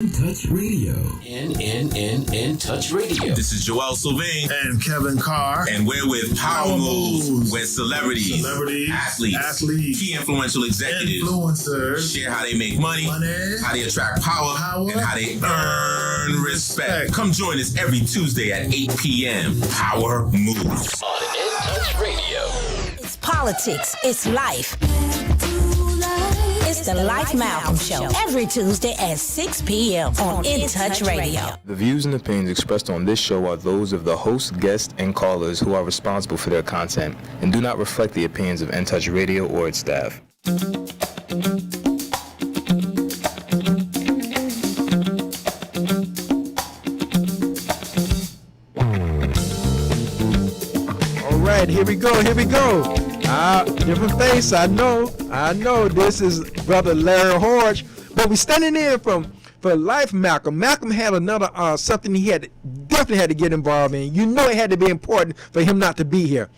Touch Radio. In Touch Radio. This is Joel Sylvain and Kevin Carr, and we're with Power Moves, where celebrities, athletes, key influential executives, influencers share how they make money, how they attract power, and how they earn respect. Come join us every Tuesday at 8 p.m. Power Moves on In Touch Radio. It's politics. It's life. It's the Life Malcolm Show every Tuesday at 6 p.m. on In Touch Radio. The views and opinions expressed on this show are those of the host, guests, and callers who are responsible for their content and do not reflect the opinions of In Touch Radio or its staff. All right, here we go. Different face, I know. This is Brother Larry Hodge, but we're standing in for Life Malcolm. Malcolm had another something he definitely had to get involved in. You know it had to be important for him not to be here.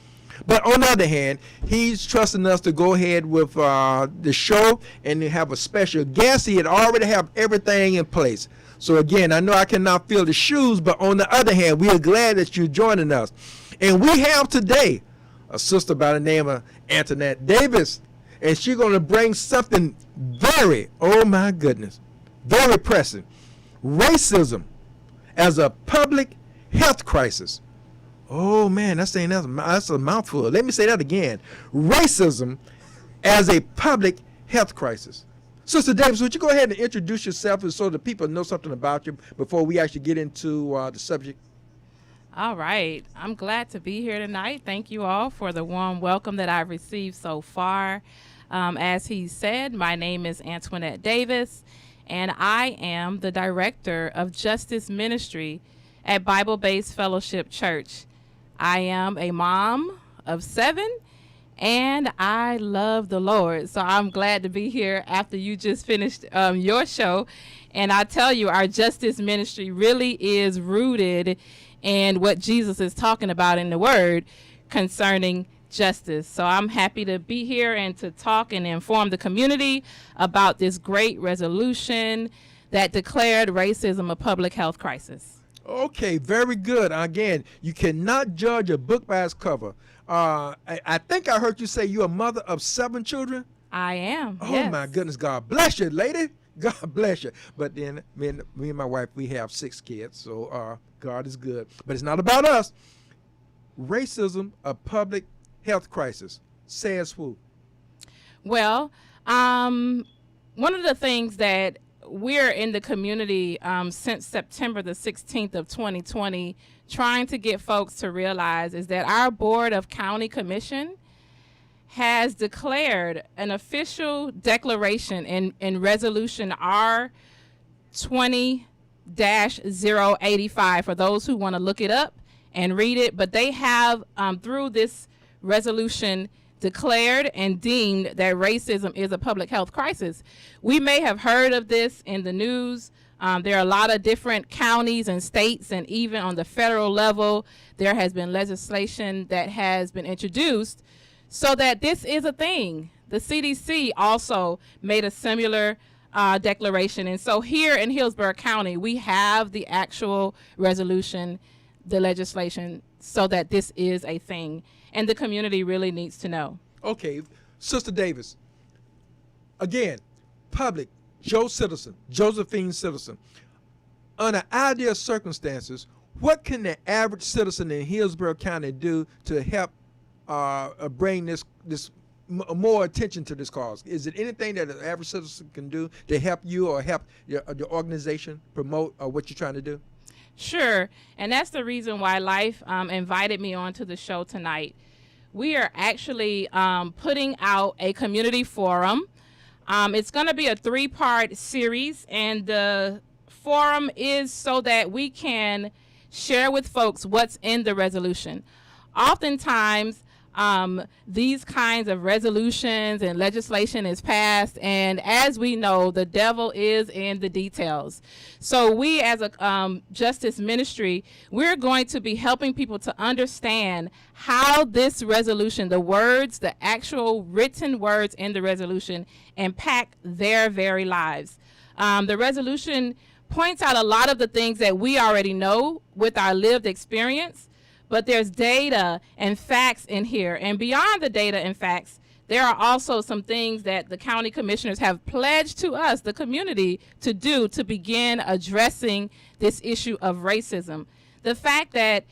But on the other hand, he's trusting us to go ahead with the show and to have a special guest. He had already have everything in place. So again, I know I cannot fill the shoes, but on the other hand, we are glad that you're joining us. And we have today a sister by the name of Antionette Davis, and she's going to bring something very, oh my goodness, very pressing. Racism as a public health crisis. Oh man, that's a mouthful. Let me say that again. Racism as a public health crisis. Sister Davis, would you go ahead and introduce yourself so the people know something about you before we actually get into the subject? All right. I'm glad to be here tonight. Thank you all for the warm welcome that I've received so far. As he said, my name is Antionette Davis, and I am the director of Justice Ministry at Bible-Based Fellowship Church. I am a mom of 7, and I love the Lord. So I'm glad to be here after you just finished your show. And I tell you, our Justice Ministry really is rooted and what Jesus is talking about in the Word concerning justice. So I'm happy to be here and to talk and inform the community about this great resolution that declared racism a public health crisis. Okay, very good. Again, you cannot judge a book by its cover. I think I heard you say you're a mother of 7 children? I am, Oh, yes. My goodness. God bless you, lady. God bless you. But then me and my wife, we have 6 kids, so God is good. But it's not about us. Racism, a public health crisis. Says who? Well, one of the things that we're in the community since September the 16th of 2020 trying to get folks to realize is that our Board of County Commission has declared an official declaration in Resolution R 20-085 for those who want to look it up and read it. But they have, through this resolution, declared and deemed that racism is a public health crisis. We may have heard of this in the news. There are a lot of different counties and states, and even on the federal level, there has been legislation that has been introduced so that this is a thing. The CDC also made a similar declaration. And so here in Hillsborough County, we have the actual resolution, the legislation, so that this is a thing. And the community really needs to know. Okay, Sister Davis. Again, public, Josephine citizen. Under ideal circumstances, what can the average citizen in Hillsborough County do to help bring this more attention to this cause? Is it anything that an average citizen can do to help you or help your organization promote what you're trying to do? Sure, and that's the reason why Life invited me onto the show tonight. We are actually putting out a community forum. It's going to be a 3-part series, and the forum is so that we can share with folks what's in the resolution. Oftentimes, these kinds of resolutions and legislation is passed, and as we know, the devil is in the details. So we as a justice ministry, we're going to be helping people to understand how this resolution, the words, the actual written words in the resolution, impact their very lives. The resolution points out a lot of the things that we already know with our lived experience, but there's data and facts in here. And beyond the data and facts, there are also some things that the county commissioners have pledged to us, the community, to do to begin addressing this issue of racism. The fact that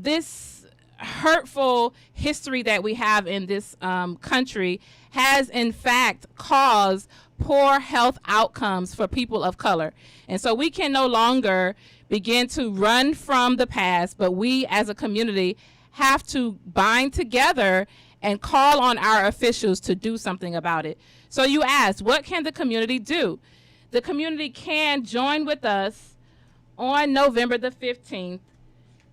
this hurtful history that we have in this country has in fact caused poor health outcomes for people of color. And so we can no longer begin to run from the past, but we as a community have to bind together and call on our officials to do something about it. So you asked, what can the community do? The community can join with us on November the 15th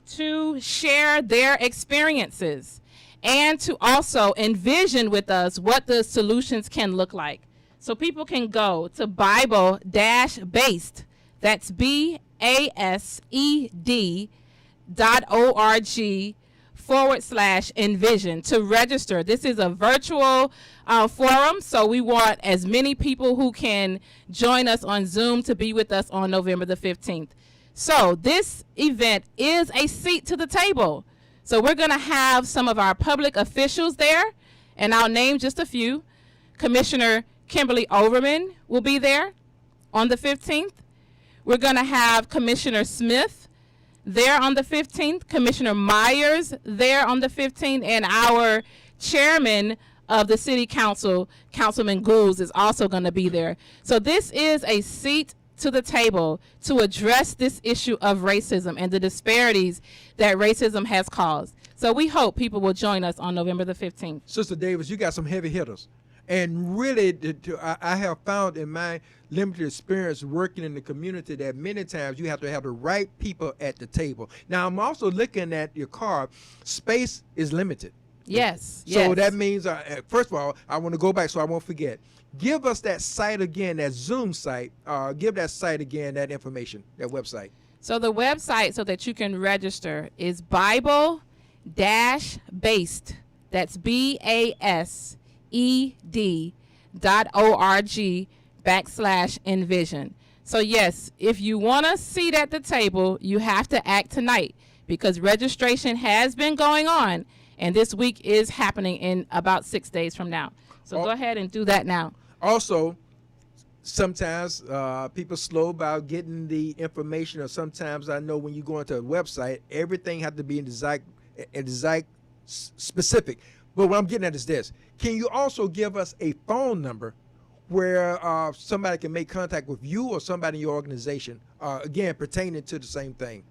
to share their experiences and to also envision with us what the solutions can look like. So people can go to Bible-based, that's BASED.org/envision to register. This is a virtual forum, so we want as many people who can join us on Zoom to be with us on November the 15th. So this event is a seat to the table. So we're going to have some of our public officials there, and I'll name just a few. Commissioner Kimberly Overman will be there on the 15th. We're going to have Commissioner Smith there on the 15th, Commissioner Myers there on the 15th, and our chairman of the city council, Councilman Goulds, is also going to be there. So this is a seat to the table to address this issue of racism and the disparities that racism has caused. So we hope people will join us on November the 15th. Sister Davis, you got some heavy hitters. And really, I have found in my limited experience working in the community that many times you have to have the right people at the table. Now, I'm also looking at your card. Space is limited. Yes. So that means, first of all, I want to go back so I won't forget. Give us that site again, that Zoom site. Give that site again, that information, that website. So the website so that you can register is Bible-based. That's BASED.org/envision. So yes, if you want a seat at the table, you have to act tonight because registration has been going on, and this week is happening in about 6 days from now. So go ahead and do that now. Also, sometimes people slow about getting the information, or sometimes I know when you go into a website, everything has to be in the specific. But what I'm getting at is this. Can you also give us a phone number where somebody can make contact with you or somebody in your organization, again, pertaining to the same thing?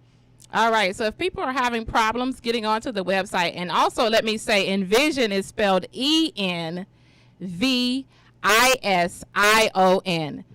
All right. So if people are having problems getting onto the website, and also let me say Envision is spelled ENVISION.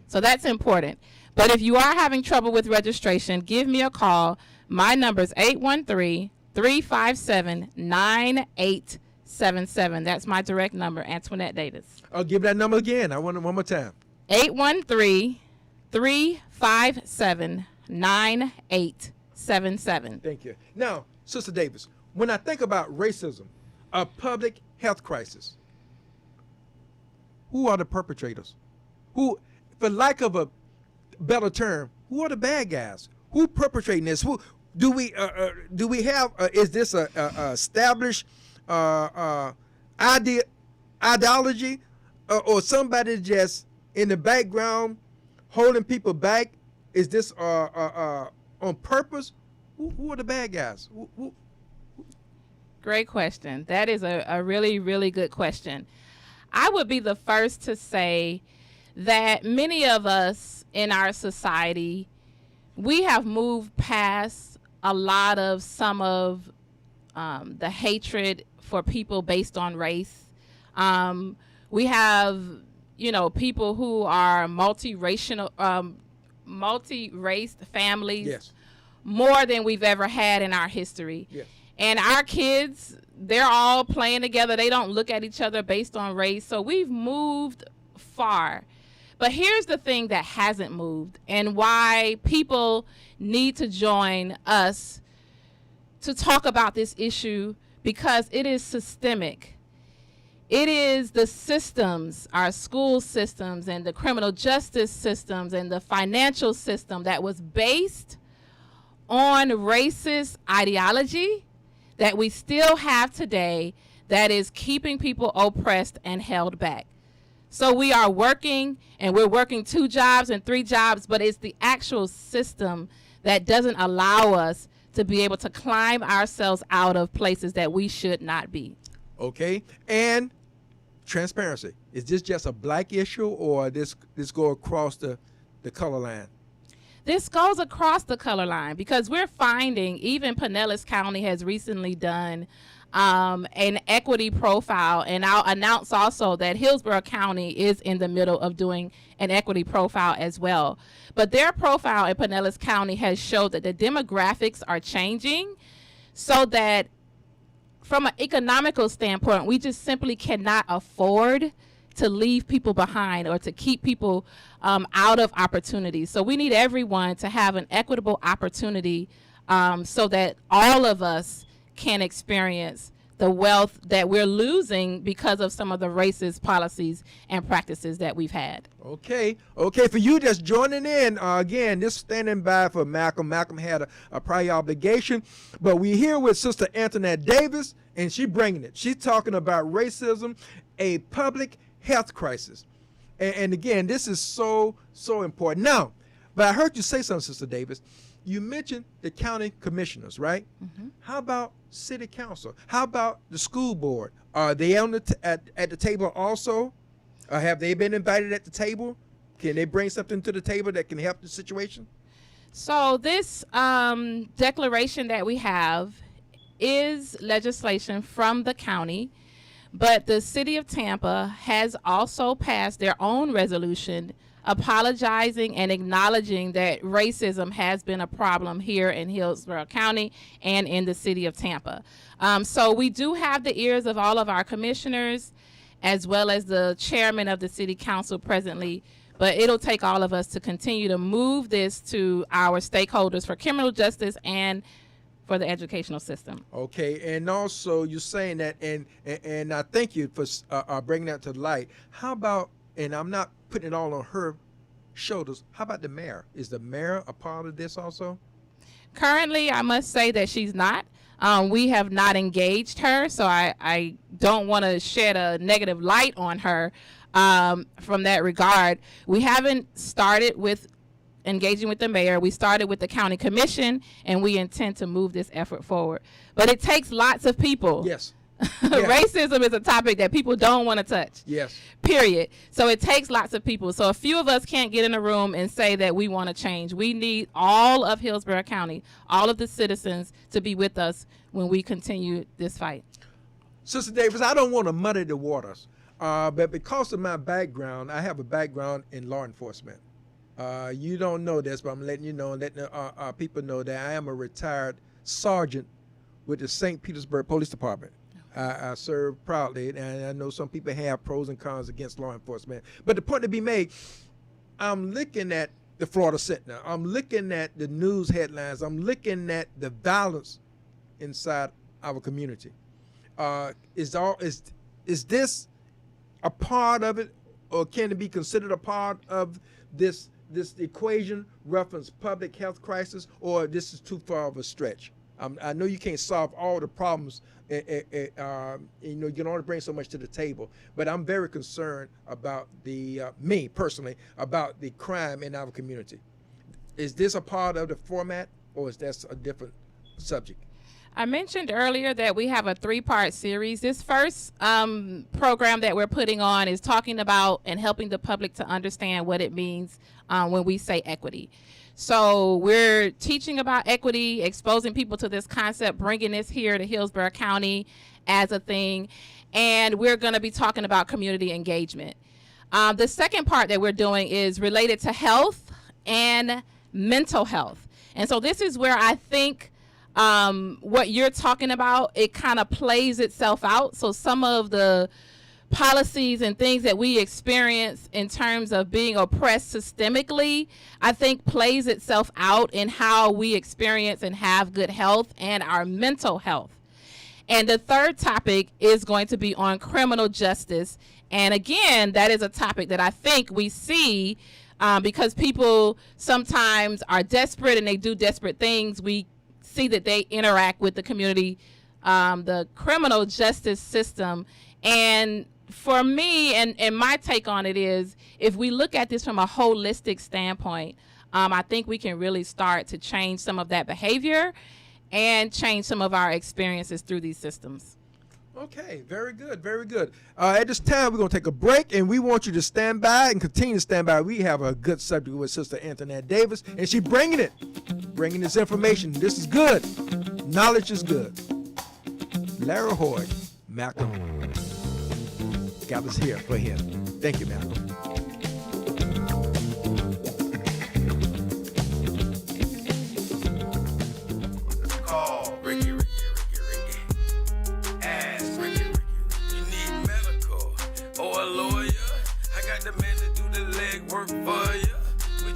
So that's important. But if you are having trouble with registration, give me a call. My number is 813-357-9877. That's my direct number, Antionette Davis. I'll give that number again. I want it one more time. 813-357-9877. Thank you. Now, Sister Davis, when I think about racism, a public health crisis, who are the perpetrators? Who, for lack of a better term, who are the bad guys? Who perpetrating this? Who do we have? Is this a established ideology, or somebody just in the background holding people back? Is this on purpose? Who are the bad guys? Who? Great question. That is a really, really good question. I would be the first to say that many of us in our society, we have moved past a lot of some of the hatred for people based on race. We have, people who are multi-racial, multi-race families, Yes. more than we've ever had in our history. Yes. And our kids, they're all playing together. They don't look at each other based on race. So we've moved far. But here's the thing that hasn't moved, and why people need to join us to talk about this issue, because it is systemic. It is the systems, our school systems and the criminal justice systems and the financial system that was based on racist ideology that we still have today that is keeping people oppressed and held back. So we are working, and we're working 2 jobs and 3 jobs, but it's the actual system that doesn't allow us to be able to climb ourselves out of places that we should not be. Okay, and transparency. Is this just a black issue, or this go across the color line? This goes across the color line because we're finding even Pinellas County has recently done an equity profile, and I'll announce also that Hillsborough County is in the middle of doing an equity profile as well. But their profile in Pinellas County has showed that the demographics are changing so that from an economical standpoint, we just simply cannot afford to leave people behind or to keep people out of opportunities. So we need everyone to have an equitable opportunity so that all of us can experience the wealth that we're losing because of some of the racist policies and practices that we've had. Okay, for you just joining in, again, this standing by for Malcolm. Malcolm had a prior obligation, but we're here with Sister Antionette Davis, and she's bringing it. She's talking about racism, a public health crisis. And again, this is so important. Now, but I heard you say something, Sister Davis. You mentioned the county commissioners, right? Mm-hmm. How about city council? How about the school board? Are they on at the table also? Have they been invited at the table? Can they bring something to the table that can help the situation? So this declaration that we have is legislation from the county, but the city of Tampa has also passed their own resolution apologizing and acknowledging that racism has been a problem here in Hillsborough County and in the city of Tampa. So we do have the ears of all of our commissioners as well as the chairman of the city council presently, but it'll take all of us to continue to move this to our stakeholders for criminal justice and for the educational system. Okay, and also you're saying that, and I thank you for bringing that to light. How about, and I'm not putting it all on her shoulders, how about the mayor? Is the mayor a part of this also? Currently, I must say that she's not. We have not engaged her, so I don't want to shed a negative light on her from that regard. We haven't started with engaging with the mayor. We started with the county commission, and we intend to move this effort forward. But it takes lots of people. Yes. Racism is a topic that people don't want to touch. Yes. Period. So it takes lots of people. So a few of us can't get in a room and say that we want to change. We need all of Hillsborough County, all of the citizens to be with us when we continue this fight. Sister Davis, I don't want to muddy the waters, but because of my background, I have a background in law enforcement. You don't know this, but I'm letting you know and letting people know that I am a retired sergeant with the St. Petersburg Police Department. I serve proudly, and I know some people have pros and cons against law enforcement. But the point to be made, I'm looking at the Florida Sentinel. I'm looking at the news headlines. I'm looking at the violence inside our community. Is this a part of it, or can it be considered a part of this equation reference public health crisis, or this is too far of a stretch? I know you can't solve all the problems. You can only bring so much to the table. But I'm very concerned about me personally, about the crime in our community. Is this a part of the format, or is that a different subject? I mentioned earlier that we have a 3-part series. This first program that we're putting on is talking about and helping the public to understand what it means when we say equity. So we're teaching about equity, exposing people to this concept, bringing this here to Hillsborough County as a thing, and we're going to be talking about community engagement. The second part that we're doing is related to health and mental health. And so this is where I think what you're talking about, it kind of plays itself out. So some of the policies and things that we experience in terms of being oppressed systemically, I think plays itself out in how we experience and have good health and our mental health. And the third topic is going to be on criminal justice. And again, that is a topic that I think we see because people sometimes are desperate and they do desperate things. We see that they interact with the community, the criminal justice system. And for me, and my take on it is, if we look at this from a holistic standpoint, I think we can really start to change some of that behavior and change some of our experiences through these systems. Okay, very good, very good. At this time, we're going to take a break, and we want you to stand by and continue to stand by. We have a good subject with Sister Antionette Davis, and she's bringing this information. This is good. Knowledge is good. Larry Hoard, Malcolm, got us here for him. Thank you, Malcolm.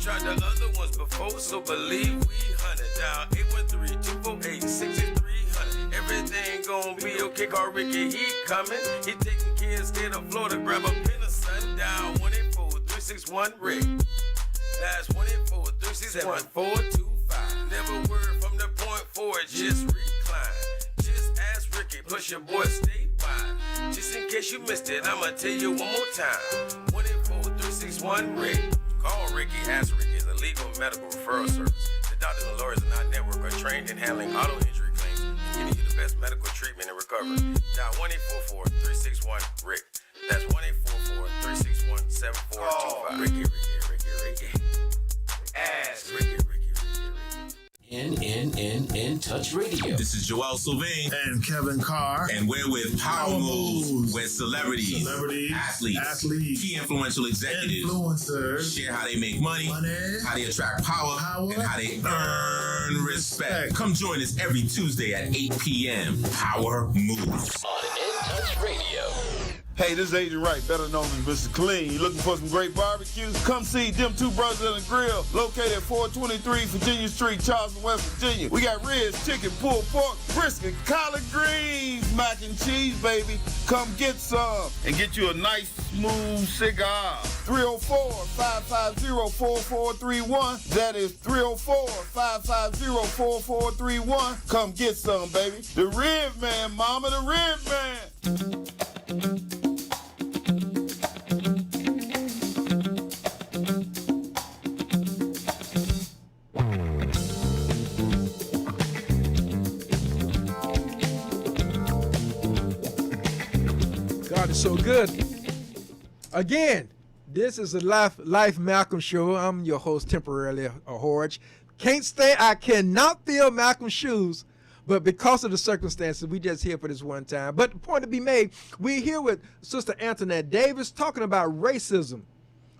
Tried the other ones before, so believe we hunted down 813-248-6300. Everything gon' be okay, call Ricky, he coming. He taking kids state of Florida, grab a pen of sundown. 184-361-RICK. That's 184-361-425. Never word from the point forward, just recline. Just ask Ricky, push your boy statewide. Just in case you missed it, I'ma tell you one more time. 184-361-RICK. Call Ricky, ask Ricky, is a legal medical referral service. The doctors and lawyers in our network are trained in handling auto injury claims and getting you the best medical treatment and recovery. Dial 1-844-361-RICK. That's 1-844-361-7425. Ricky. Ask Ricky. In Touch Radio. This is Joel Sylvain and Kevin Carr, and we're with Power Moves, where celebrities, athletes, key influential executives, influencers share how they make money, how they attract power, and how they earn respect. Come join us every Tuesday at 8 p.m. Power Moves On In Touch Radio. Hey, this is Agent Wright, better known as Mr. Clean. You looking for some great barbecue? Come see them two brothers in the grill, located at 423 Virginia Street, Charleston, West Virginia. We got ribs, chicken, pulled pork, brisket, collard greens, mac and cheese, baby. Come get some and get you a nice, smooth cigar. 304-550-4431. That is 304-550-4431. Come get some, baby. The Rib Man, mama, the Rib Man. God is so good. Again, this is a Life Malcolm show. I'm your host temporarily, Horge. I cannot fill Malcolm's shoes, but because of the circumstances, we just here for this one time. But the point to be made, we're here with Sister Antionette Davis talking about racism,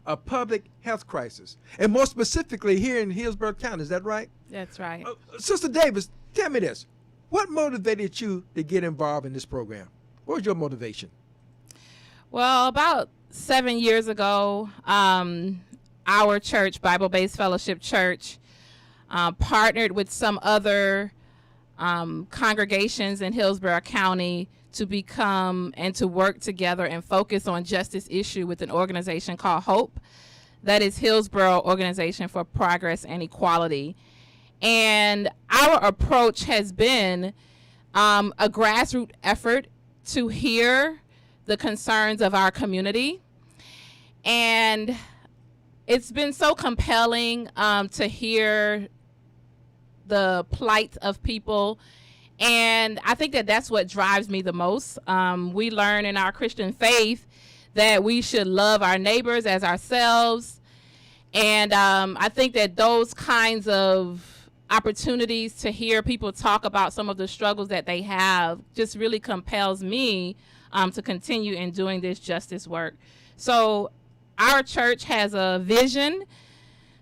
a public health crisis, and more specifically here in Hillsborough County. Is that right? That's right. Sister Davis, tell me this. What motivated you to get involved in this program? What was your motivation? Well, about 7 years ago, our church, Bible-Based Fellowship Church, partnered with some other congregations in Hillsborough County to become and to work together and focus on justice issue with an organization called HOPE. That is Hillsborough Organization for Progress and Equality. And our approach has been a grassroots effort to hear the concerns of our community. And it's been so compelling to hear the plight of people. And I think that that's what drives me the most. We learn in our Christian faith that we should love our neighbors as ourselves. And I think that those kinds of opportunities to hear people talk about some of the struggles that they have just really compels me to continue in doing this justice work. So our church has a vision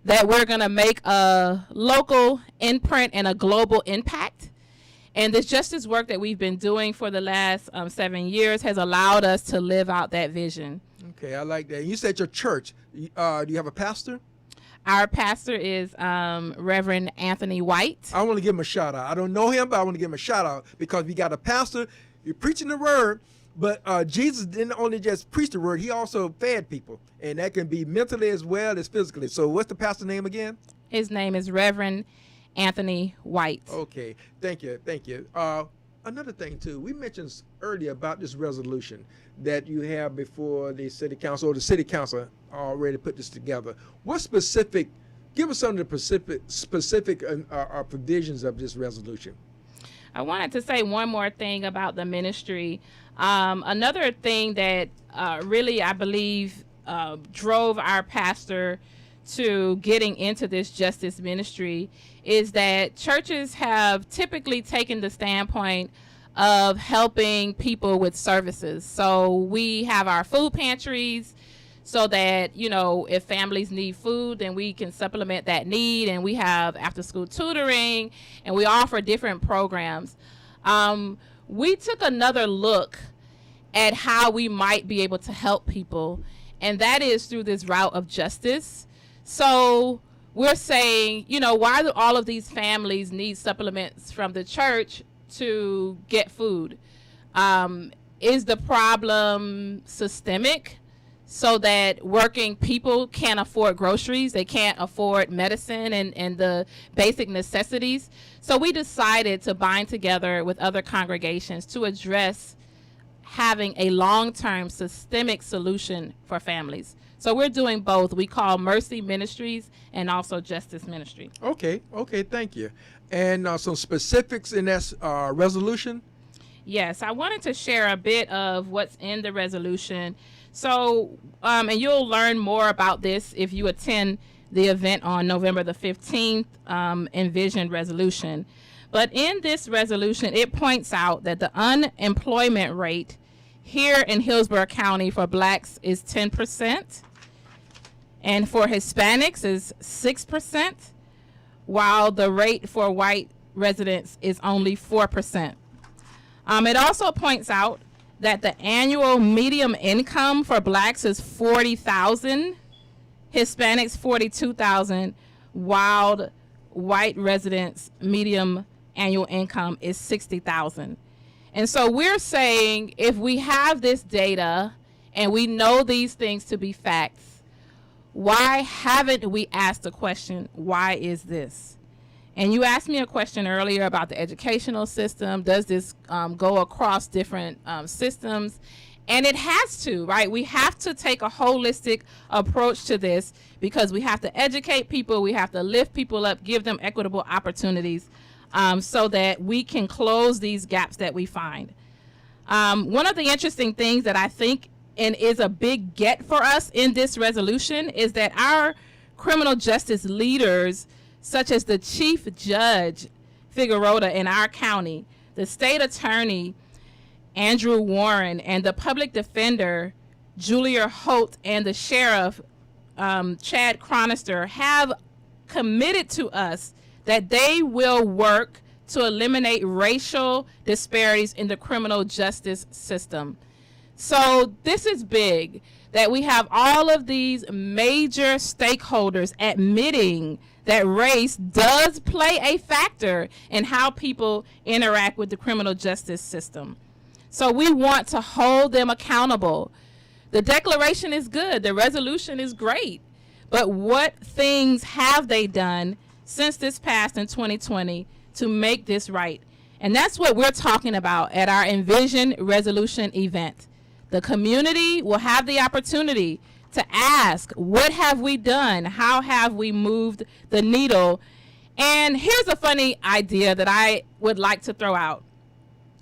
that we're going to make a local imprint and a global impact. And this justice work that we've been doing for the last 7 years has allowed us to live out that vision. Okay, I like that. You said your church. Do you have a pastor? Our pastor is Reverend Anthony White. I want to give him a shout out. I don't know him, but I want to give him a shout out because we got a pastor. You're preaching the word, but Jesus didn't only just preach the word, he also fed people. And that can be mentally as well as physically. So what's the pastor's name again? His name is Reverend Anthony White. Okay, thank you. Another thing, too, we mentioned earlier about this resolution that you have before the city council, or the city council already put this together. What specific, give us some of the specific provisions of this resolution. I wanted to say one more thing about the ministry. Another thing that really, I believe, drove our pastor to getting into this justice ministry is that churches have typically taken the standpoint of helping people with services. So we have our food pantries so that, you know, if families need food, then we can supplement that need. And we have after school tutoring, and we offer different programs. We took another look at how we might be able to help people, and that is through this route of justice. So we're saying, you know, why do all of these families need supplements from the church to get food? Is the problem systemic so that working people can't afford groceries, they can't afford medicine and the basic necessities? So we decided to bind together with other congregations to address having a long-term systemic solution for families. So we're doing both. We call Mercy Ministries and also Justice Ministry. Okay, thank you. And some specifics in that resolution? Yes, I wanted to share a bit of what's in the resolution. So, and you'll learn more about this if you attend the event on November the 15th, Envision Resolution. But in this resolution, it points out that the unemployment rate here in Hillsborough County for blacks is 10%, and for Hispanics is 6%, while the rate for white residents is only 4%. It also points out that the annual median income for blacks is $40,000, Hispanics $42,000, while white residents' median annual income is $60,000. And so we're saying if we have this data and we know these things to be facts, why haven't we asked the question, why is this? And you asked me a question earlier about the educational system. Does this go across different systems? And it has to, right? We have to take a holistic approach to this because we have to educate people, we have to lift people up, give them equitable opportunities so that we can close these gaps that we find. One of the interesting things that I think and is a big get for us in this resolution is that our criminal justice leaders, such as the chief judge, Figueroa, in our county, the state attorney, Andrew Warren, and the public defender, Julia Holt, and the sheriff, Chad Chronister, have committed to us that they will work to eliminate racial disparities in the criminal justice system. So this is big, that we have all of these major stakeholders admitting that race does play a factor in how people interact with the criminal justice system. So we want to hold them accountable. The declaration is good. The resolution is great. But what things have they done since this passed in 2020 to make this right? And that's what we're talking about at our Envision Resolution event. The community will have the opportunity to ask, what have we done? How have we moved the needle? And here's a funny idea that I would like to throw out.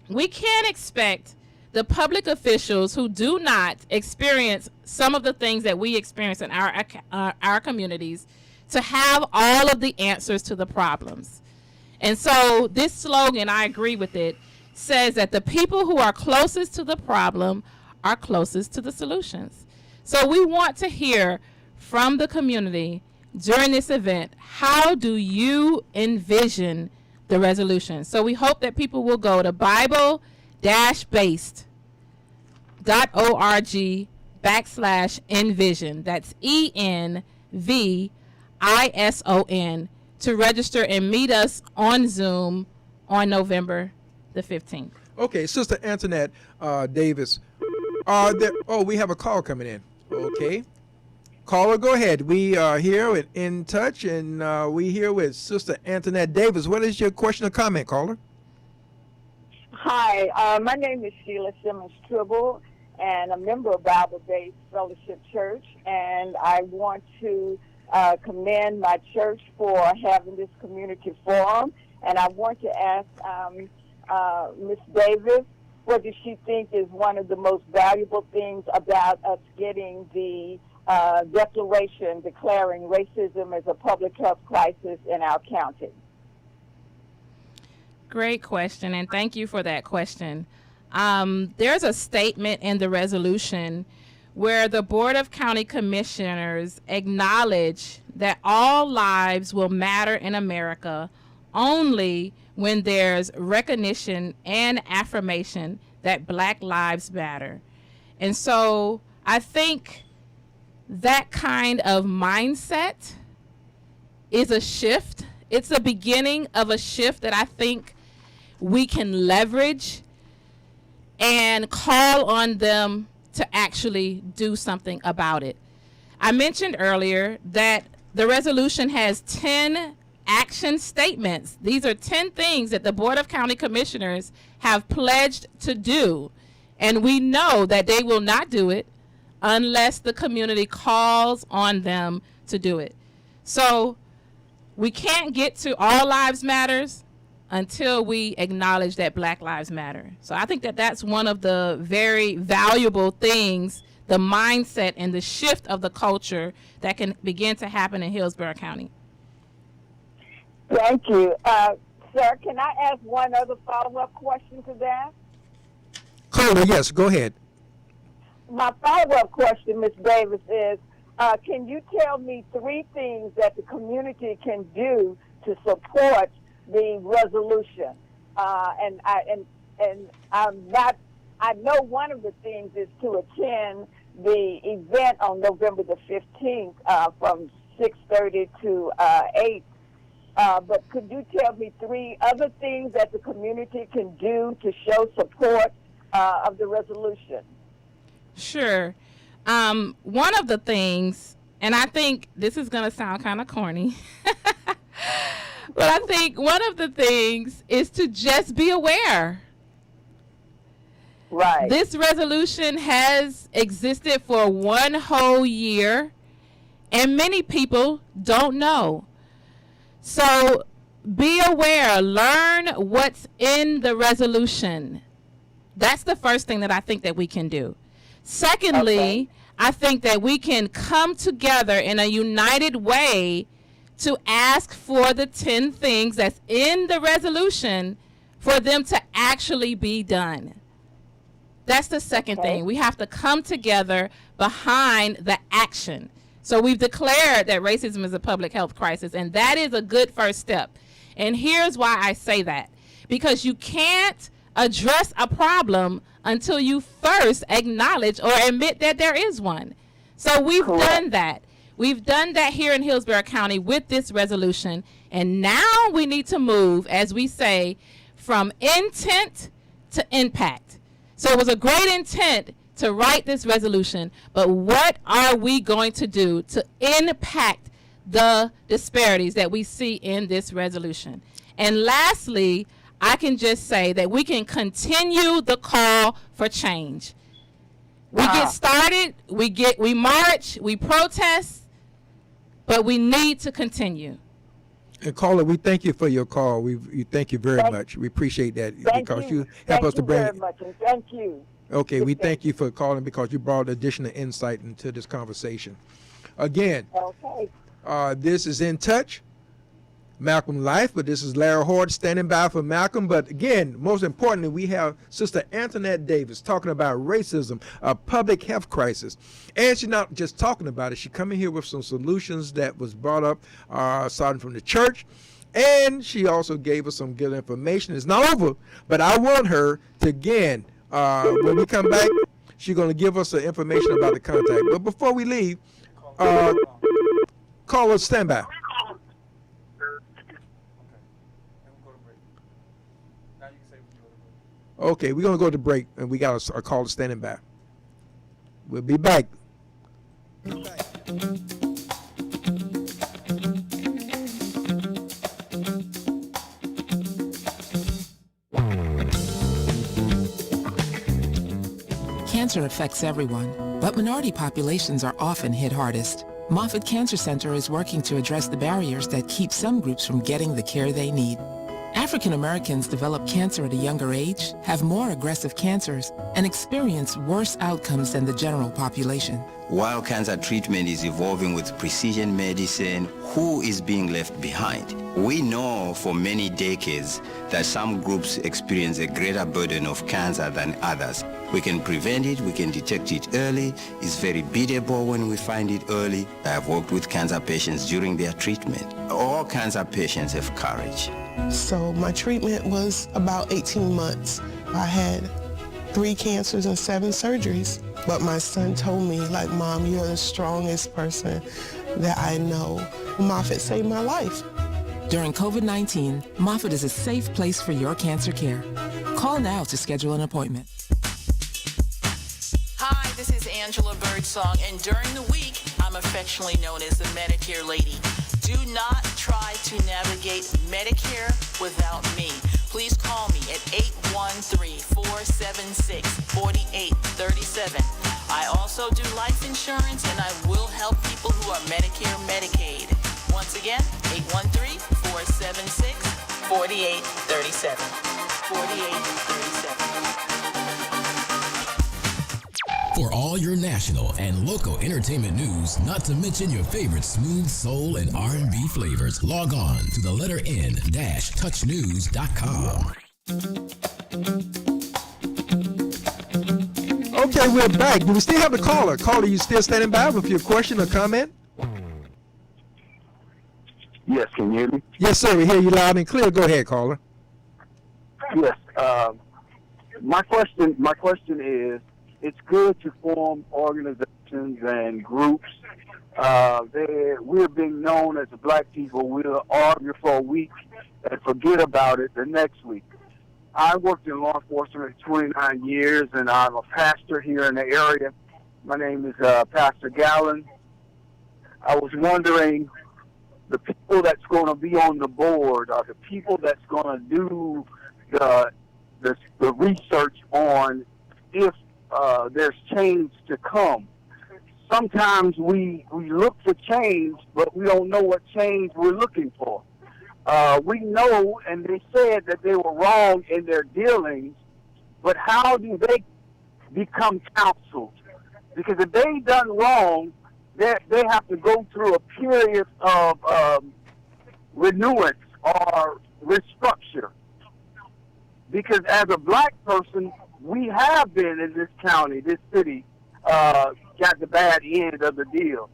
We can't expect the public officials who do not experience some of the things that we experience in our communities to have all of the answers to the problems. And so this slogan, I agree with it, says that the people who are closest to the problem are closest to the solutions. So we want to hear from the community during this event, how do you envision the resolution? So we hope that people will go to Bible-based.org/envision. That's ENVISION. ISON, to register and meet us on Zoom on November the 15th. Okay, Sister Antionette Davis, we have a call coming in. Okay. Caller, go ahead. We are here with In Touch, and we here with Sister Antionette Davis. What is your question or comment, caller? Hi, my name is Sheila Simmons Tribble, and a member of Bible-Based Fellowship Church, and I want to commend my church for having this community forum, and I want to ask Ms. Davis, what does she think is one of the most valuable things about us getting the declaration declaring racism as a public health crisis in our county? Great question, and thank you for that question. There's a statement in the resolution where the Board of County Commissioners acknowledge that all lives will matter in America only when there's recognition and affirmation that Black lives matter. And so I think that kind of mindset is a shift. It's the beginning of a shift that I think we can leverage and call on them to actually do something about it. I mentioned earlier that the resolution has 10 action statements. These are 10 things that the Board of County Commissioners have pledged to do, and we know that they will not do it unless the community calls on them to do it. So we can't get to all lives matters until we acknowledge that Black lives matter. So I think that that's one of the very valuable things, the mindset and the shift of the culture that can begin to happen in Hillsborough County. Thank you. Sir, can I ask one other follow-up question to that? Caller, yes, go ahead. My follow-up question, Ms. Davis, is can you tell me 3 things that the community can do to support the resolution? And I know one of the things is to attend the event on November the 15th from 6:30 to 8. But could you tell me 3 other things that the community can do to show support of the resolution? Sure. One of the things, and I think this is going to sound kind of corny, but I think one of the things is to just be aware. Right. This resolution has existed for 1 whole year, and many people don't know. So be aware, learn what's in the resolution. That's the first thing that I think that we can do. Secondly, I think that we can come together in a united way to ask for the 10 things that's in the resolution for them to actually be done. That's the second thing. We have to come together behind the action. So we've declared that racism is a public health crisis, and that is a good first step. And here's why I say that. Because you can't address a problem until you first acknowledge or admit that there is one. So we've done that. We've done that here in Hillsborough County with this resolution, and now we need to move, as we say, from intent to impact. So it was a great intent to write this resolution, but what are we going to do to impact the disparities that we see in this resolution? And lastly, I can just say that we can continue the call for change. We get started, we march, we protest, but we need to continue. And caller, we thank you for your call. We thank you very much. We appreciate that because you help us to bring. Thank you very much, and thank you. Okay, we thank you for calling because you brought additional insight into this conversation. Again, this is In Touch, Malcolm Life, but this is Larry Hort standing by for Malcolm. But again, most importantly, we have Sister Antionette Davis talking about racism, a public health crisis. And she's not just talking about it. She's coming here with some solutions that was brought up starting from the church. And she also gave us some good information. It's not over, but I want her to, again, when we come back, she's going to give us some information about the contact. But before we leave, Caller, stand by. Okay, we're going to go to break, and we got a caller standing by. We'll be back. Cancer affects everyone, but minority populations are often hit hardest. Moffitt Cancer Center is working to address the barriers that keep some groups from getting the care they need. African Americans develop cancer at a younger age, have more aggressive cancers, and experience worse outcomes than the general population. While cancer treatment is evolving with precision medicine, who is being left behind? We know for many decades that some groups experience a greater burden of cancer than others. We can prevent it, we can detect it early. It's very beatable when we find it early. I have worked with cancer patients during their treatment. All cancer patients have courage. So my treatment was about 18 months. I had 3 cancers and 7 surgeries. But my son told me, like, Mom, you're the strongest person that I know. Moffitt saved my life. During COVID-19, Moffitt is a safe place for your cancer care. Call now to schedule an appointment. Hi, this is Angela Birdsong, and during the week, I'm affectionately known as the Medicare lady. Do not try to navigate Medicare without me. Please call me at 813-476-4837. I also do life insurance, and I will help people who are Medicare, Medicaid. Once again, 813-476-4837. 4837. For all your national and local entertainment news, not to mention your favorite smooth soul and R&B flavors, log on to the letter N-touchnews.com. Okay, we're back. Do we still have the caller? Caller, you still standing by with your question or comment? Yes, can you hear me? Yes, sir. We hear you loud and clear. Go ahead, caller. Yes. My question is, it's good to form organizations and groups. We're being known as the black people. We'll argue for a week and forget about it the next week. I worked in law enforcement for 29 years, and I'm a pastor here in the area. My name is Pastor Gallen. I was wondering, the people that's going to be on the board are the people that's going to do the research on if there's change to come. Sometimes we look for change, but we don't know what change we're looking for. We know, and they said that they were wrong in their dealings, but how do they become counseled? Because if they done wrong, they have to go through a period of renewance or restructure. Because as a black person, we have been in this county, this city, got the bad end of the deal.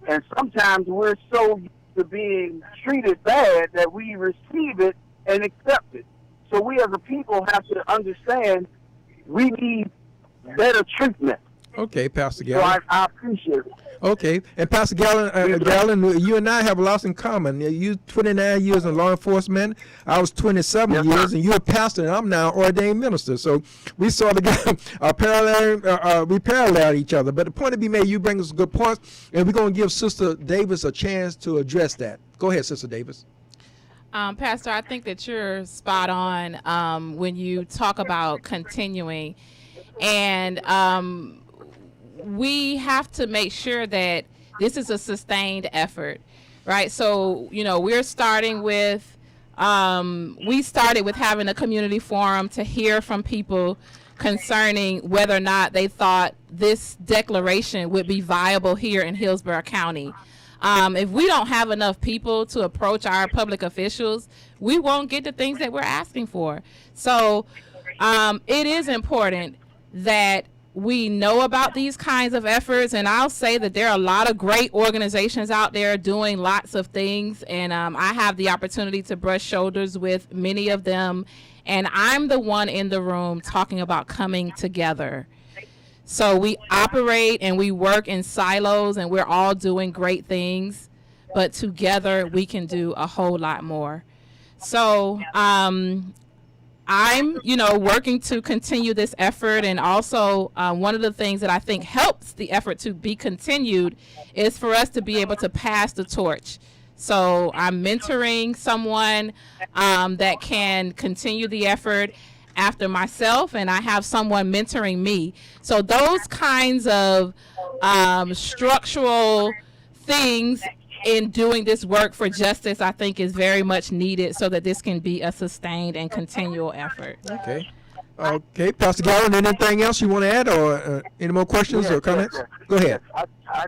And sometimes we're so used to being treated bad that we receive it and accept it. So we as a people have to understand we need better treatment. Okay, Pastor So Gallen. I appreciate it. Okay, and Pastor Gallen, you and I have a lot in common. You 29 years in law enforcement. I was 27 years, and you're a pastor, and I'm now ordained minister. So we sort of got we parallel each other. But the point to be made, you bring us good points, and we're going to give Sister Davis a chance to address that. Go ahead, Sister Davis. Pastor, I think that you're spot on when you talk about continuing, and we have to make sure that this is a sustained effort, right? So, we're starting with, we started with having a community forum to hear from people concerning whether or not they thought this declaration would be viable here in Hillsborough County. If we don't have enough people to approach our public officials, we won't get the things that we're asking for. So it is important that we know about these kinds of efforts, and I'll say that there are a lot of great organizations out there doing lots of things, and I have the opportunity to brush shoulders with many of them, and I'm the one in the room talking about coming together. So we operate and we work in silos, and we're all doing great things, but together we can do a whole lot more. So I'm, working to continue this effort. And also one of the things that I think helps the effort to be continued is for us to be able to pass the torch. So I'm mentoring someone that can continue the effort after myself, and I have someone mentoring me. So those kinds of structural things in doing this work for justice, I think, is very much needed so that this can be a sustained and continual effort. Okay. Okay, Pastor Galvin, anything else you want to add, or any more questions or comments? Go ahead. I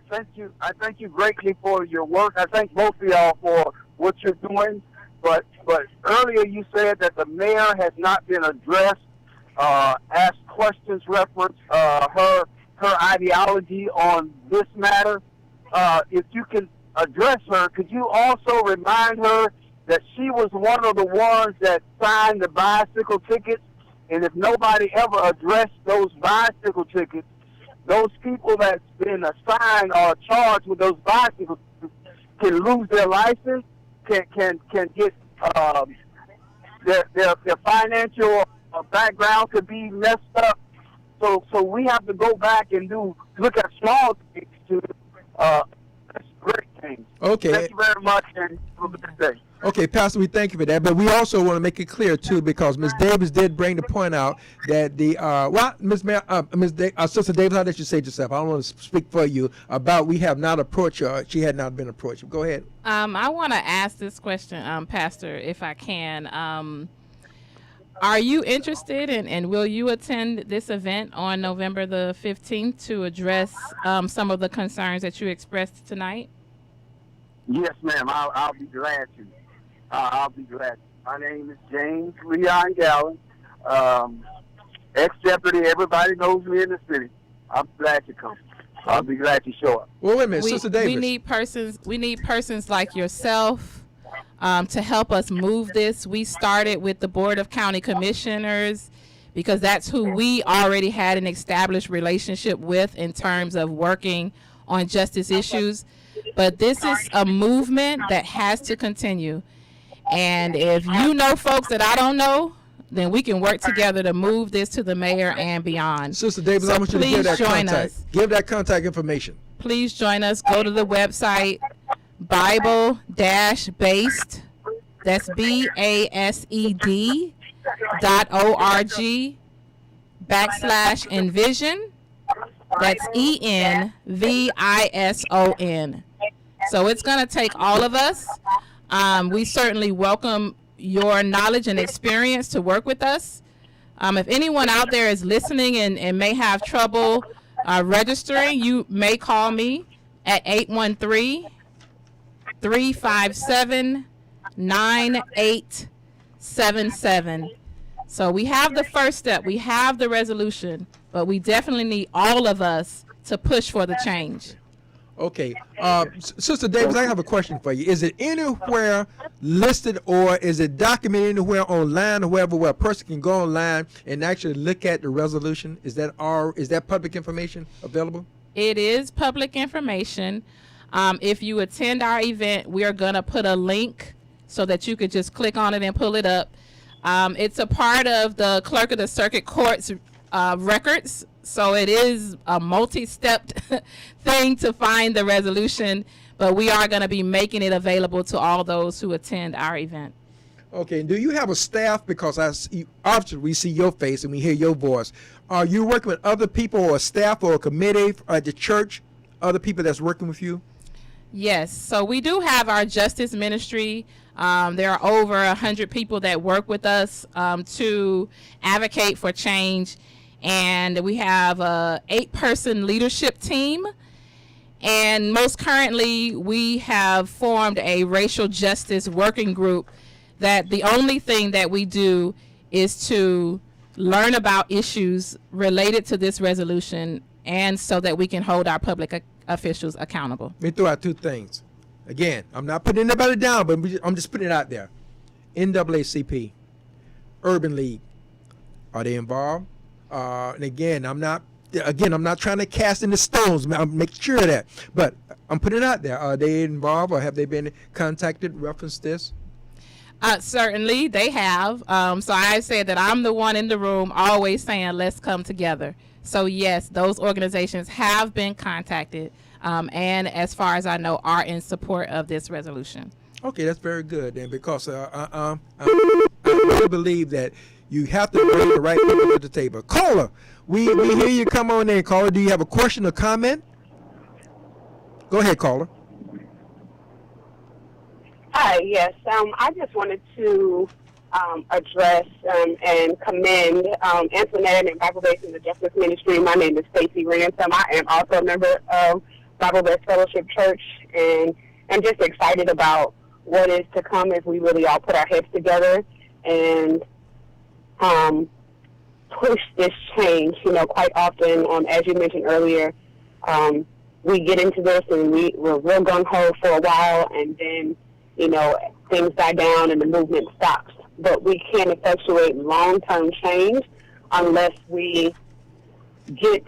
thank you. I thank you greatly for your work. I thank both of y'all for what you're doing. But earlier you said that the mayor has not been addressed. Asked questions reference her ideology on this matter. If you can address her, could you also remind her that she was one of the ones that signed the bicycle tickets? And if nobody ever addressed those bicycle tickets, those people that's been assigned or charged with those bicycles can lose their license, can get their financial background could be messed up. So we have to go back and look at small things to great things. Okay. Thank you very much, and have a good day. Okay, Pastor, we thank you for that, but we also want to make it clear too, because Ms. Davis did bring the point out that the Sister Davis, how did you say it yourself? I don't want to speak for you about we have not approached her. She had not been approached. Go ahead. I want to ask this question, Pastor, if I can. Are you interested and will you attend this event on November the 15th to address some of the concerns that you expressed tonight? Yes, ma'am. I'll be glad to. I'll be glad. My name is James Leon Gallen, ex-deputy. Everybody knows me in the city. I'm glad to come. I'll be glad to show up. Well, wait a minute, Sister Davis. We need persons like yourself to help us move this. We started with the Board of County Commissioners because that's who we already had an established relationship with in terms of working on justice issues. But this is a movement that has to continue. And if you know folks that I don't know, then we can work together to move this to the mayor and beyond. Sister Davis, so I want you to give that contact. Us. Give that contact information. Please join us. Go to the website, Bible-based, that's BASED.org/envision. That's ENVISON. So it's going to take all of us. We certainly welcome your knowledge and experience to work with us. If anyone out there is listening and may have trouble registering, you may call me at 813-357-9877. So we have the first step. We have the resolution, but we definitely need all of us to push for the change. Okay. Sister Davis, I have a question for you. Is it anywhere listed or is it documented anywhere online or wherever where a person can go online and actually look at the resolution? Is that public information available? It is public information. If you attend our event, we are going to put a link so that you could just click on it and pull it up. It's a part of the Clerk of the Circuit Court's records. So it is a multi-stepped thing to find the resolution, but we are going to be making it available to all those who attend our event. Okay, do you have a staff? Because obviously we see your face and we hear your voice. Are you working with other people or a staff or a committee at the church, other people that's working with you? Yes, so we do have our justice ministry. There are over 100 people that work with us to advocate for change. And we have a 8-person leadership team. And most currently, we have formed a racial justice working group that the only thing that we do is to learn about issues related to this resolution and so that we can hold our public officials accountable. Let me throw out 2 things. Again, I'm not putting anybody down, but I'm just putting it out there. NAACP, Urban League, are they involved? And again, I'm not again, I'm not trying to cast in the stones. I'm making sure of that. But I'm putting it out there. Are they involved, or have they been contacted, reference this? Certainly, they have. So I said that I'm the one in the room always saying, let's come together. So yes, those organizations have been contacted, and as far as I know, are in support of this resolution. Okay, that's very good then, because I really believe that you have to bring the right people to the table. Caller, we hear you. Come on in, caller. Do you have a question or comment? Go ahead, caller. Hi, yes. I just wanted to address and commend Antionette and Bible Based in the Justice Ministry. My name is Stacey Ransom. I am also a member of Bible Based Fellowship Church, and I'm just excited about what is to come as we really all put our heads together and push this change. You know, quite often, as you mentioned earlier, we get into this and we're real gung-ho for a while, and then, you know, things die down and the movement stops. But we can't effectuate long-term change unless we get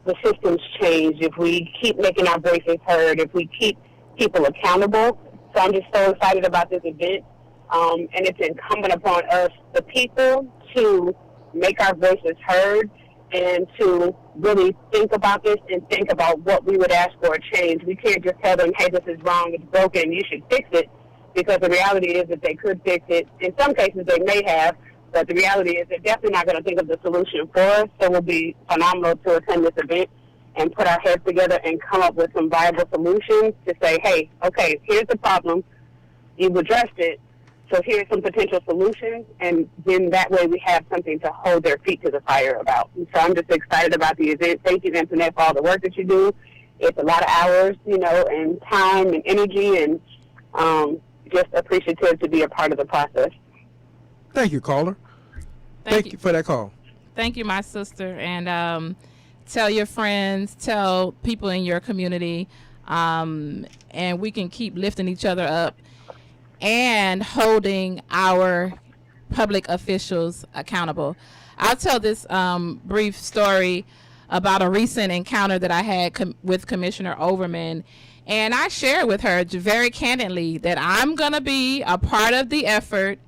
the systems changed, if we keep making our voices heard, if we keep people accountable. So I'm just so excited about this event. And it's incumbent upon us, the people, to make our voices heard and to really think about this and think about what we would ask for a change. We can't just tell them, hey, this is wrong, it's broken, you should fix it, because the reality is that they could fix it. In some cases they may have, but the reality is they're definitely not going to think of the solution for us. So it will be phenomenal to attend this event and put our heads together and come up with some viable solutions to say, hey, okay, here's the problem, you've addressed it, so here's some potential solutions, and then that way we have something to hold their feet to the fire about. And so I'm just excited about the event. Thank you, Antionette, for all the work that you do. It's a lot of hours, you know, and time and energy, and just appreciative to be a part of the process. Thank you, caller. Thank you for that call. Thank you, my sister. And tell your friends, tell people in your community, and we can keep lifting each other up and holding our public officials accountable. I'll tell this brief story about a recent encounter that I had with Commissioner Overman. And I shared with her very candidly that I'm going to be a part of the effort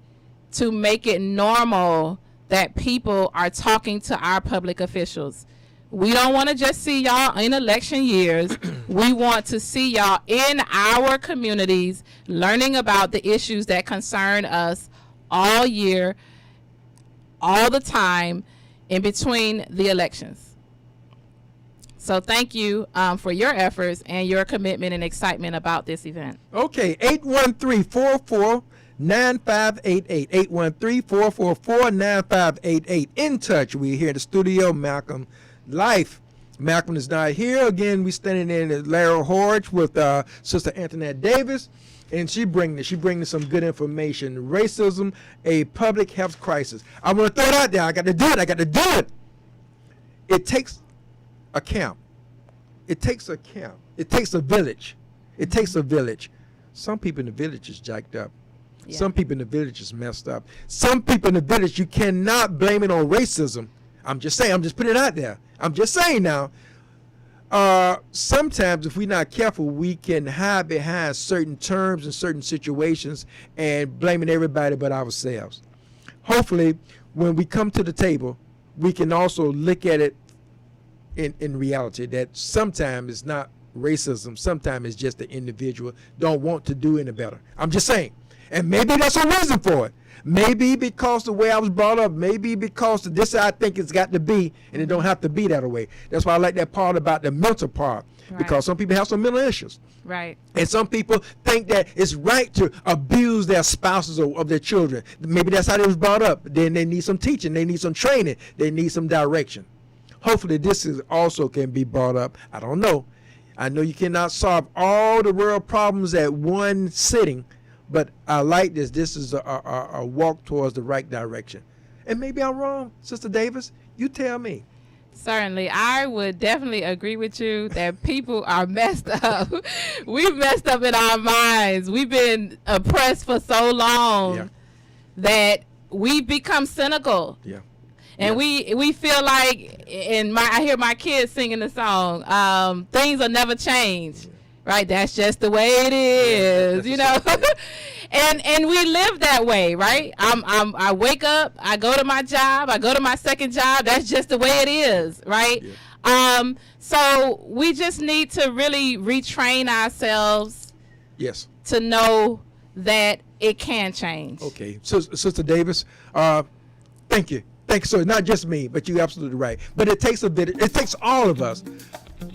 to make it normal that people are talking to our public officials. We don't want to just see y'all in election years. We want to see y'all in our communities learning about the issues that concern us all year, all the time, in between the elections. So thank you for your efforts and your commitment and excitement about this event. Okay, 813-44-9588. 813-444-9588. In touch. We're here in the studio, Malcolm Life. Malcolm is not here. Again, we standing in at Larry Horge with Sister Antionette Davis, and she bringing some good information. Racism, a public health crisis. I want to throw it out there. I got to do it. It takes a camp. It takes a camp. It takes a village. Some people in the village is jacked up. Yeah. Some people in the village is messed up. Some people in the village, you cannot blame it on racism. I'm just saying. I'm just putting it out there. I'm just saying now. Sometimes if we're not careful, we can hide behind certain terms and certain situations and blaming everybody but ourselves. Hopefully, when we come to the table, we can also look at it in reality, that sometimes it's not racism. Sometimes it's just the individual don't want to do any better. I'm just saying. And maybe that's a reason for it. Maybe because the way I was brought up. Maybe because this I think it's got to be, and it don't have to be that way. That's why I like that part about the mental part. Right. Because some people have some mental issues. Right. And some people think that it's right to abuse their spouses or of their children. Maybe that's how they was brought up. Then they need some teaching. They need some training. They need some direction. Hopefully this is also can be brought up. I don't know. I know you cannot solve all the world problems at one sitting. But I like this. This is a walk towards the right direction. And maybe I'm wrong, Sister Davis. You tell me. Certainly. I would definitely agree with you that people are messed up. We've messed up in our minds. We've been oppressed for so long that we've become cynical. Yeah. And we feel like, I hear my kids singing the song, things will never change, right? That's just the way it is, you know. And we live that way, right? I wake up, I go to my job, I go to my second job. That's just the way it is, right? Yeah. So we just need to really retrain ourselves. Yes. To know that it can change. Okay, so Sister Davis, thank you. Thank you, sir. Not just me, but you're absolutely right. But it takes a bit. It takes all of us.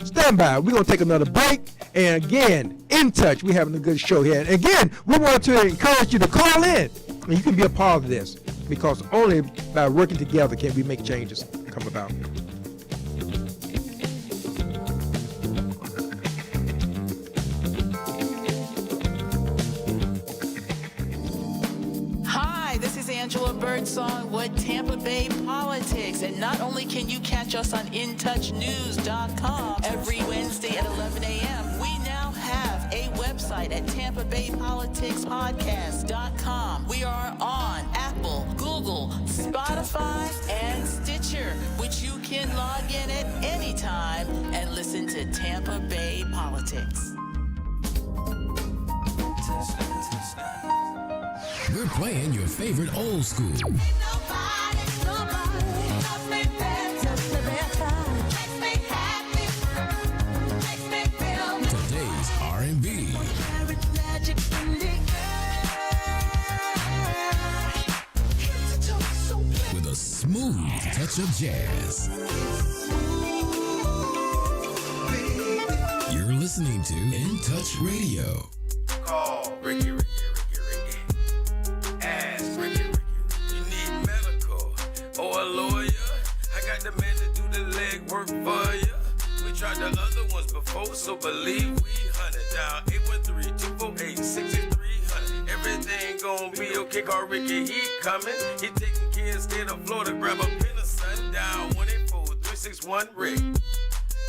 Stand by. We're going to take another break. And again, In Touch. We're having a good show here. And again, we want to encourage you to call in. And you can be a part of this. Because only by working together can we make changes come about. Angela Birdsong with Tampa Bay Politics. And not only can you catch us on InTouchNews.com every Wednesday at 11 a.m., we now have a website at TampaBayPoliticsPodcast.com. We are on Apple, Google, Spotify, and Stitcher, which you can log in at any time and listen to Tampa Bay Politics. We're playing your favorite old school. Today's R&B. With a smooth touch of jazz. You're listening to In Touch Radio. Call Ricky. Ask Ricky. You need medical or a lawyer? I got the man to do the legwork for you. We tried the other ones before, so believe we hunted down 813-248-6300. Everything gon' be okay. Call Ricky, he coming. He taking care of state of Florida. Grab a pen or sundown. 1-800-361-RICK.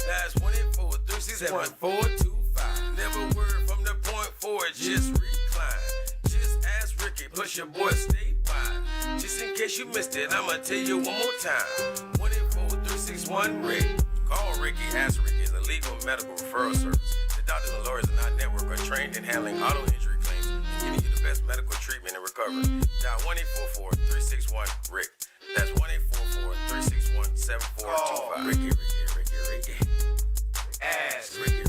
That's 1-800-361-425. Never word from the point forward, just recline. Just ask Ricky, plus your boy statewide. Just in case you missed it, I'ma tell you one more time. 1-800-361-RICK. Call Ricky, ask Ricky. It's a legal medical referral service. The doctors and lawyers in our network are trained in handling auto injury claims and giving you the best medical treatment and recovery. Dial 1-844-361-RICK. That's 1-844-361-7425. Ricky. Ask Ricky.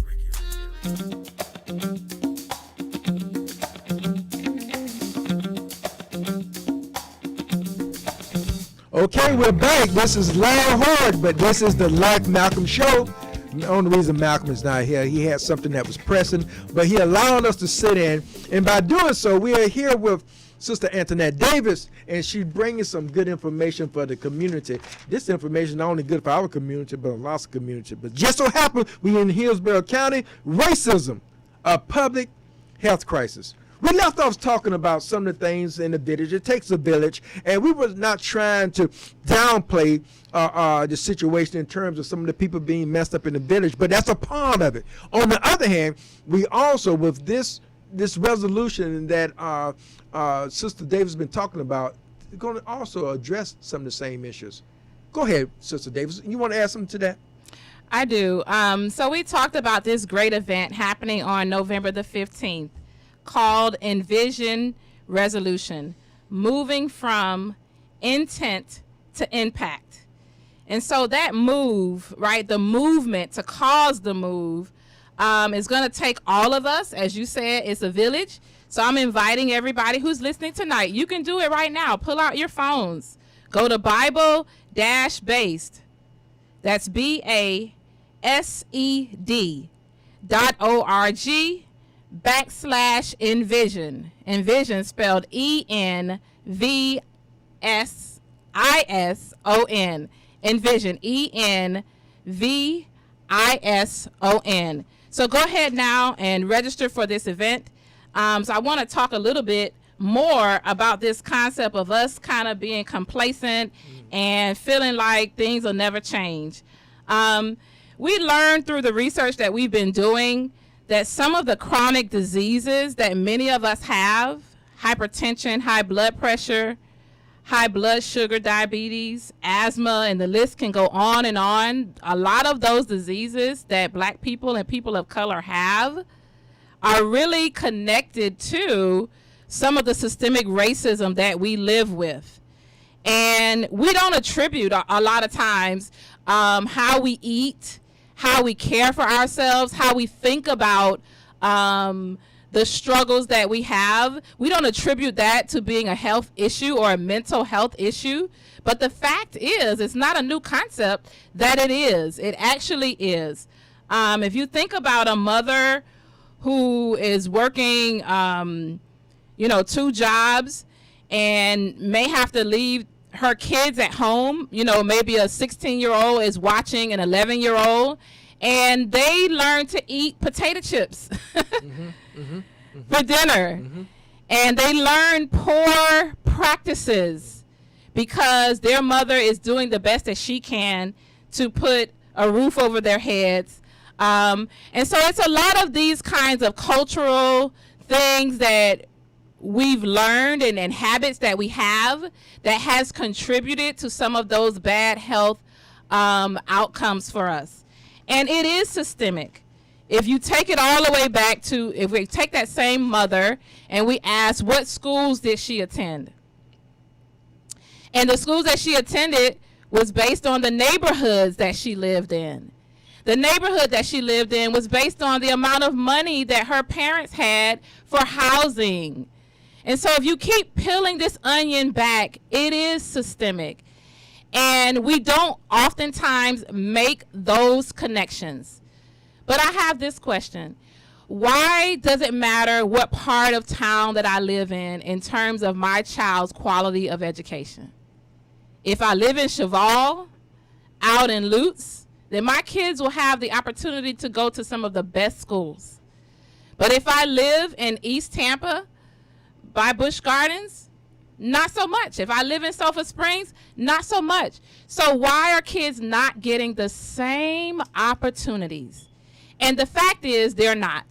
Okay, we're back. This is Larry Hard, but this is the Life Malcolm Show. The only reason Malcolm is not here, he had something that was pressing, but he allowed us to sit in. And by doing so, we are here with Sister Antionette Davis, and she's bringing some good information for the community. This information is not only good for our community, but a lot of community. But just so happens, we in Hillsborough County, racism, a public health crisis. We left off talking about some of the things in the village. It takes a village, and we were not trying to downplay the situation in terms of some of the people being messed up in the village, but that's a part of it. On the other hand, we also, with this resolution that Sister Davis has been talking about, we're going to also address some of the same issues. Go ahead, Sister Davis. You want to add something to that? I do. So we talked about this great event happening on November the 15th. Called Envision Resolution, moving from intent to impact. And so that move, right, the movement to cause the move is going to take all of us. As you said, it's a village. So I'm inviting everybody who's listening tonight. You can do it right now. Pull out your phones. Go to Bible-based. That's BASED.org/envision. Envision spelled ENVISION. Envision. ENVISON. So go ahead now and register for this event. So I want to talk a little bit more about this concept of us kind of being complacent and feeling like things will never change. We learned through the research that we've been doing that some of the chronic diseases that many of us have, hypertension, high blood pressure, high blood sugar, diabetes, asthma, and the list can go on and on. A lot of those diseases that Black people and people of color have are really connected to some of the systemic racism that we live with. And we don't attribute a lot of times how we eat, how we care for ourselves, how we think about the struggles that we have. We don't attribute that to being a health issue or a mental health issue. But the fact is, it's not a new concept that it is. It actually is. If you think about a mother who is working, 2 jobs and may have to leave her kids at home, maybe a 16-year-old is watching an 11-year-old, and they learn to eat potato chips for dinner. And they learn poor practices because their mother is doing the best that she can to put a roof over their heads. And so it's a lot of these kinds of cultural things that we've learned and habits that we have that has contributed to some of those bad health outcomes for us. And it is systemic. If you take it all the way back to, if we take that same mother and we ask, what schools did she attend? And the schools that she attended was based on the neighborhoods that she lived in. The neighborhood that she lived in was based on the amount of money that her parents had for housing. And so if you keep peeling this onion back, it is systemic. And we don't oftentimes make those connections. But I have this question. Why does it matter what part of town that I live in terms of my child's quality of education? If I live in Cheval, out in Lutz, then my kids will have the opportunity to go to some of the best schools. But if I live in East Tampa, by Busch Gardens, not so much. If I live in Sulphur Springs, not so much. So why are kids not getting the same opportunities? And the fact is they're not.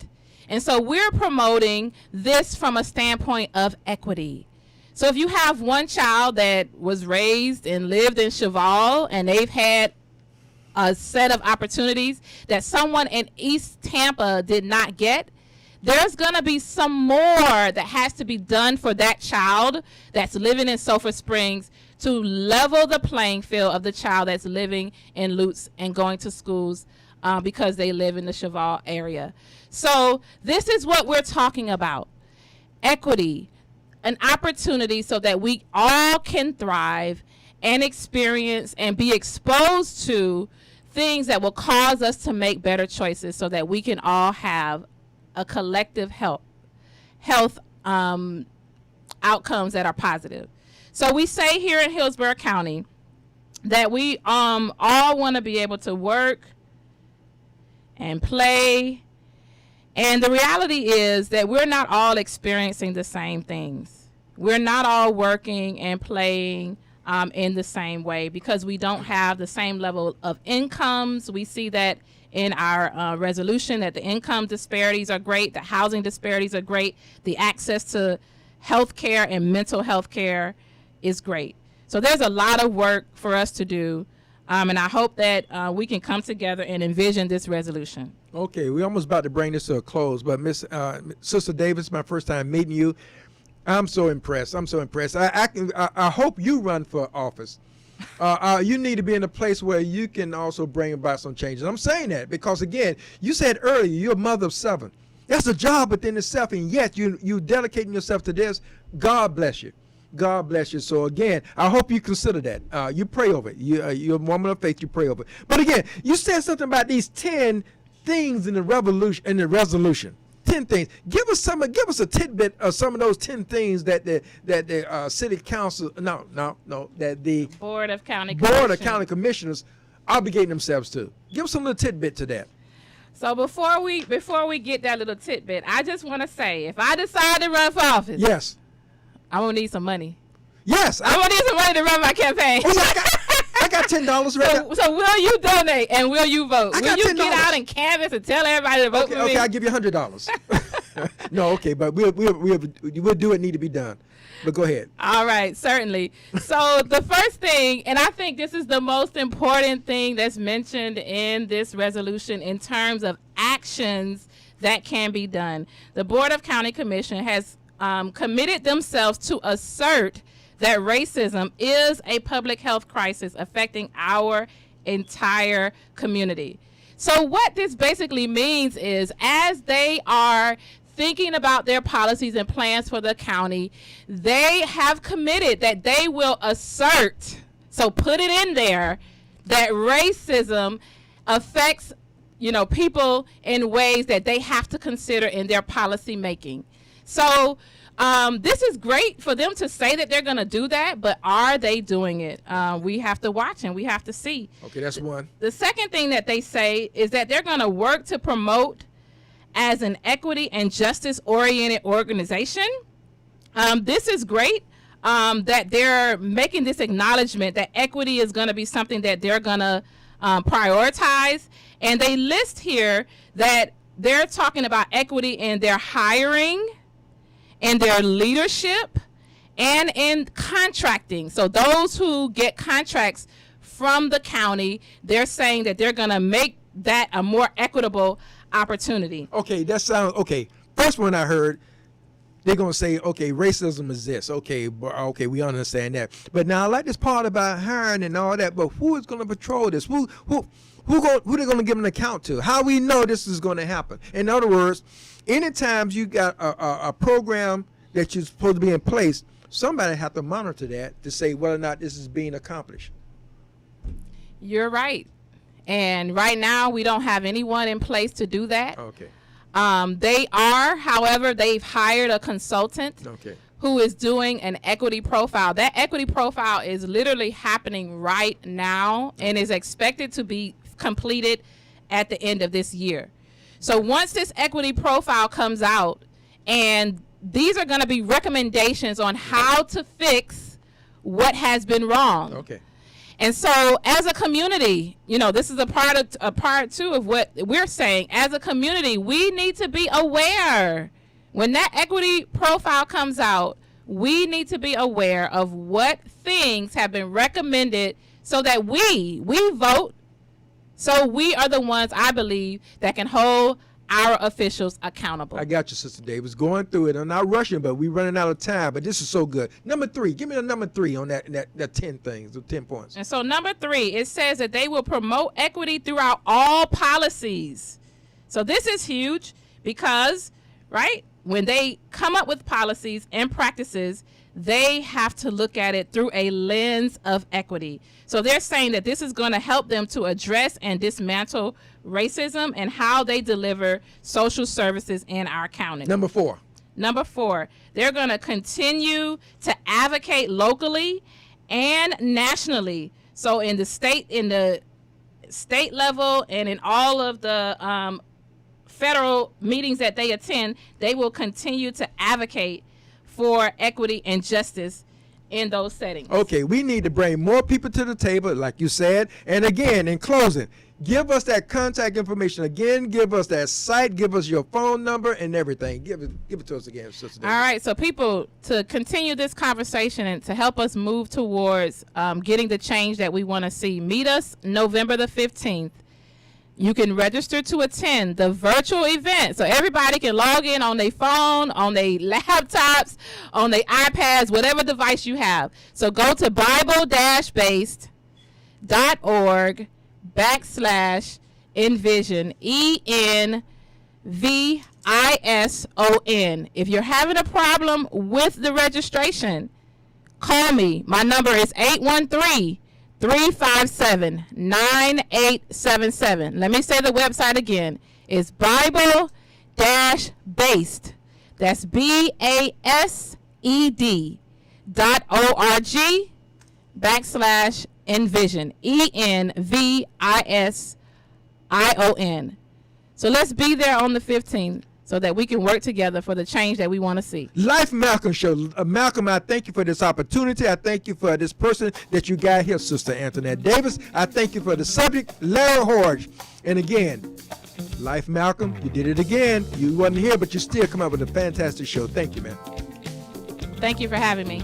And so we're promoting this from a standpoint of equity. So if you have one child that was raised and lived in Cheval and they've had a set of opportunities that someone in East Tampa did not get, there's going to be some more that has to be done for that child that's living in Sulphur Springs to level the playing field of the child that's living in Lutz and going to schools because they live in the Cheval area. So this is what we're talking about. Equity, an opportunity so that we all can thrive and experience and be exposed to things that will cause us to make better choices so that we can all have a collective health outcomes that are positive. So we say here in Hillsborough County that we all want to be able to work and play. And the reality is that we're not all experiencing the same things. We're not all working and playing in the same way because we don't have the same level of incomes. We see that in our resolution that the income disparities are great, the housing disparities are great, the access to health care and mental health care is great. So there's a lot of work for us to do, and I hope that we can come together and envision this resolution. Okay, we're almost about to bring this to a close, but Sister Davis, my first time meeting you, I'm so impressed. I hope you run for office. You need to be in a place where you can also bring about some changes. I'm saying that because, again, you said earlier you're a mother of 7. That's a job within itself, and yet you dedicating yourself to this. God bless you. God bless you. So, again, I hope you consider that. You pray over it. You're a woman of faith. You pray over it. But, again, you said something about these 10 things in the resolution. 10 things. Give us a tidbit of some of those 10 things that the city council, that the Board of County Commissioners obligating themselves to. Give us a little tidbit to that. So before we get that little tidbit, I just want to say, if I decide to run for office, yes, I'm gonna need some money. Yes, I'm gonna need some money to run my campaign. Oh, yeah, I got $10 right now. So will you donate and will you vote? I will got you $10. get out and canvass and tell everybody to vote for me? Okay, I'll give you $100. No, okay, but we'll do what need to be done. But go ahead. All right, certainly. So the first thing, and I think this is the most important thing that's mentioned in this resolution in terms of actions that can be done. The Board of County Commission has committed themselves to assert that racism is a public health crisis affecting our entire community. So what this basically means is, as they are thinking about their policies and plans for the county, they have committed that they will assert, so put it in there, that racism affects, people in ways that they have to consider in their policy making. So this is great for them to say that they're going to do that, but are they doing it? We have to watch and we have to see. Okay, that's one. The second thing that they say is that they're going to work to promote as an equity and justice-oriented organization. This is great that they're making this acknowledgement that equity is going to be something that they're going to prioritize. And they list here that they're talking about equity in their hiring, in their leadership, and in contracting. So those who get contracts from the county, they're saying that they're going to make that a more equitable opportunity. Okay, that sounds okay. First one I heard, they're gonna say, okay, racism is this. Okay, we understand that. But now I like this part about hiring and all that. But who is gonna patrol this? Who they gonna give an account to? How we know this is gonna happen? In other words, anytime you got a program that you're supposed to be in place, somebody have to monitor that to say whether or not this is being accomplished. You're right. And right now, we don't have anyone in place to do that. Okay. However, they've hired a consultant who is doing an equity profile. That equity profile is literally happening right now and is expected to be completed at the end of this year. So once this equity profile comes out, and these are going to be recommendations on how to fix what has been wrong. Okay. And so as a community, this is a part too of what we're saying. As a community, we need to be aware. When that equity profile comes out, we need to be aware of what things have been recommended so that we vote. So we are the ones, I believe, that can hold our officials accountable. I got you, Sister Davis. Going through it. I'm not rushing, but we're running out of time. But this is so good. Number 3. Give me the number 3 on that 10 things, the 10 points. And so number 3, it says that they will promote equity throughout all policies. So this is huge because, right, when they come up with policies and practices, they have to look at it through a lens of equity. So they're saying that this is going to help them to address and dismantle racism and how they deliver social services in our county. Number 4, they're going to continue to advocate locally and nationally. So in the state level and in all of the federal meetings that they attend, they will continue to advocate for equity and justice in those settings. Okay, we need to bring more people to the table, like you said. And again, in closing, give us that contact information again. Give us that site. Give us your phone number and everything. Give it to us again, Sister Davis. All right, so people, to continue this conversation and to help us move towards getting the change that we want to see, meet us November the 15th. You can register to attend the virtual event. So everybody can log in on their phone, on their laptops, on their iPads, whatever device you have. So go to bible-based.org/envision, ENVISON. If you're having a problem with the registration, call me. My number is 813-357-9877. Let me say the website again. It's Bible-based. That's BASED.org/envision. ENVISION. So let's be there on the 15th so that we can work together for the change that we want to see. Life Malcolm Show. Malcolm, I thank you for this opportunity. I thank you for this person that you got here, Sister Antionette Davis. I thank you for the subject, Larry Horge. And again, Life Malcolm, you did it again. You wasn't here, but you still come up with a fantastic show. Thank you, man. Thank you for having me.